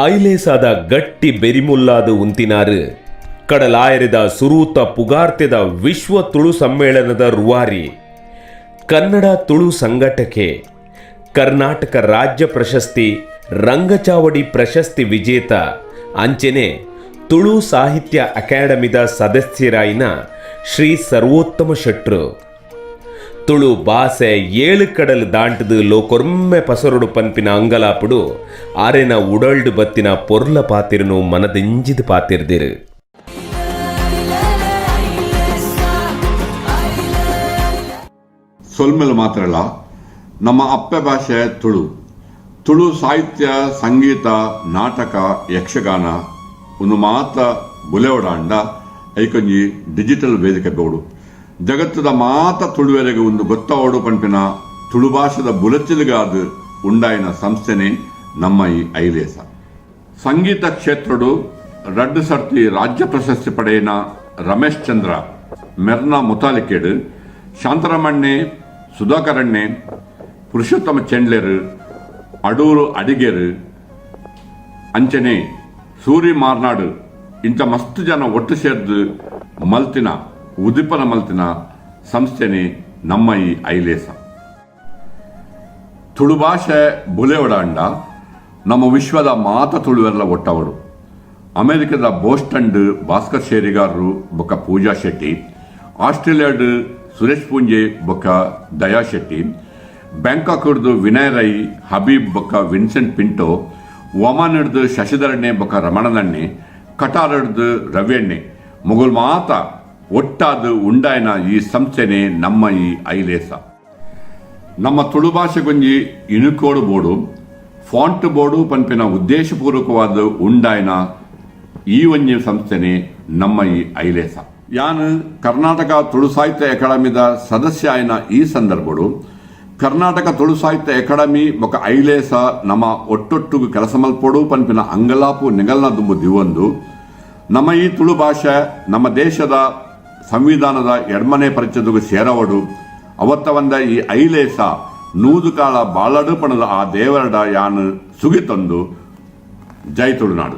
ಐಲೇಸಾದ ಗಟ್ಟಿ ಬೆರಿಮುಲ್ಲಾದು ಉಂತಿನಾರು ಕಡಲಾಯರಿದ ಸುರೂತ ಪುಗಾರ್ತೆದ ವಿಶ್ವ ತುಳು ಸಮ್ಮೇಳನದ ರೂವಾರಿ ಕನ್ನಡ ತುಳು ಸಂಘಟಕೆ ಕರ್ನಾಟಕ ರಾಜ್ಯ ಪ್ರಶಸ್ತಿ ರಂಗಚಾವಡಿ ಪ್ರಶಸ್ತಿ ವಿಜೇತ ಅಂಚೆನೆ ತುಳು ಸಾಹಿತ್ಯ ಅಕಾಡೆಮಿದ ಸದಸ್ಯರಾಯಿನ ಶ್ರೀ ಸರ್ವೋತ್ತಮ ಶೆಟ್ರು ತುಳು ಭಾಷೆ 7 ಕಡಲು ದಾಂಟದು ಲೋಕೊರ್ಮೆ ಪಸರುಡು ಪನ್ಪಿನ ಅಂಗಲಾಪುಡು ಆರೆನ ಉಡಲ್ಡು ಬತ್ತಿನ ಪೊರ್ಲ ಪಾತಿರನು ಮನದೆಂಜಿದು ಪಾತಿರ್ದಿರು. ಸೊಲ್ಮೆಲು ಮಾತ್ರ ಅಲ್ಲ, ನಮ್ಮ ಅಪ್ಪೆ ಭಾಷೆ ತುಳು. ತುಳು ಸಾಹಿತ್ಯ, ಸಂಗೀತ, ನಾಟಕ, ಯಕ್ಷಗಾನ ಒಂದು ಮಾತ ಬುಲೆವಡಾಂಡ ಐಕೊಂಜಿ ಡಿಜಿಟಲ್ ವೇದಿಕೆ ಬೋಡು ಜಗತ್ತದ ಮಾತ ತುಳುವೆರೆಗೆ ಒಂದು ಗೊತ್ತವಡು ಪಂಪಿನ ತುಳು ಭಾಷೆದ ಬುಲಚಿಲ್ಗಾದ ಉಂಡಾಯಿನ ಸಂಸ್ಥೆನೇ ನಮ್ಮ ಈ ಐಲೇಸ. ಸಂಗೀತ ಕ್ಷೇತ್ರಡು 2 ಸರ್ತಿ ರಾಜ್ಯ ಪ್ರಶಸ್ತಿ ಪಡೆಯಿನ ರಮೇಶ್ ಚಂದ್ರ, ಮೆರ್ನಾ ಮುತಾಲಿಕೇಡು, ಶಾಂತರಮಣ್ಣೆ, ಸುಧಾಕರಣ್ಣೆ, ಪುರುಷೋತ್ತಮ ಚೆಂಡ್ಲೆರು, ಅಡೂರು ಅಡಿಗೇರು, ಅಂಚನೆ ಸೂರಿ ಮಾರ್ನಾಡು ಇಂಥ ಮಸ್ತ್ ಜನ ಒಟ್ಟು ಸೇರ್ದು ಮಲ್ತಿನ ಉದಿಪನ ಮಲ್ತಿನ ಸಂಸ್ಥೆನೇ ನಮ್ಮ ಈ ಐಲೇಸ. ತುಳು ಭಾಷೆ ಬುಲೆವಡಾಂಡ ನಮ್ಮ ವಿಶ್ವದ ಮಾತ ತುಳುವೆಲ್ಲ ಒಟ್ಟವಡು. ಅಮೆರಿಕದ ಬೋಸ್ಟಂಡ್ ಭಾಸ್ಕರ್ ಶೇರಿಗಾರರು ಬೊಕ್ಕ ಪೂಜಾ ಶೆಟ್ಟಿ, ಆಸ್ಟ್ರೇಲಿಯಾಡ್ ಸುರೇಶ್ ಪೂಂಜೆ ಬೊಕ್ಕ ದಯಾ ಶೆಟ್ಟಿ, ಬ್ಯಾಂಕಾಕ್ ಹಿಡ್ದು ವಿನಯ್ ರೈ, ಹಬೀಬ್ ಬೊಕ್ಕ ವಿನ್ಸೆಂಟ್ ಪಿಂಟೋ, ಒಮಾನ್ ಹಿಡ್ದು ಶಶಿಧರಣ್ಣೆ ಬೊಕ್ಕ ರಮಣನಣ್ಣೆ, ಕಟಾರ್ ಹಿಡ್ದು ರವಿಯಣ್ಣೆ ಮುಗುಲ್ ಮಾತ ಒಟ್ಟಾದ ಉಂಡಾಯಿನ ಈ ಸಂಸ್ಥೆನೇ ನಮ್ಮ ಈ ಐಲೇಸ. ನಮ್ಮ ತುಳು ಭಾಷೆಗೊಂಜಿ ಇಣುಕೋಡು ಬೋರ್ಡು, ಫಾಂಟ್ ಬೋರ್ಡು ಪಂಪಿನ ಉದ್ದೇಶಪೂರ್ವಕವಾದ ಉಂಡಾಯಿನ ಈ ಒಂಜಿ ಸಂಸ್ಥೆನೇ ನಮ್ಮ ಈ ಐಲೇಸ. ಯಾನು ಕರ್ನಾಟಕ ತುಳು ಸಾಹಿತ್ಯ ಅಕಾಡೆಮಿದ ಸದಸ್ಯ ಆಯ್ನ ಈ ಸಂದರ್ಭಡು ಕರ್ನಾಟಕ ತುಳು ಸಾಹಿತ್ಯ ಅಕಾಡೆಮಿ ಬೊಕ ಐಲೇಸ ನಮ್ಮ ಒಟ್ಟೊಟ್ಟುಗು ಕೆಲಸ ಮಲ್ಪೋಡು ಪಂಪಿನ ಅಂಗಲಾಪು ನಿಗಲ್ನ ದುಂಬು ದಿವೊಂದು ನಮ್ಮ ಈ ತುಳು ಭಾಷೆ ನಮ್ಮ ದೇಶದ ಸಂವಿಧಾನದ ಎಡ್ಮನೆ ಪರಿಚಯದುಗು ಸೇರವಡು ಅವತ್ತ ಒಂದ ಈ ಐಲೇಸ 100 ಕಾಲ ಬಾಳಡು ಪಣದ ಆ ದೇವರಡ ಯಾನು ಸುಗಿತೊಂದು. ಜೈ ತುಳುನಾಡು.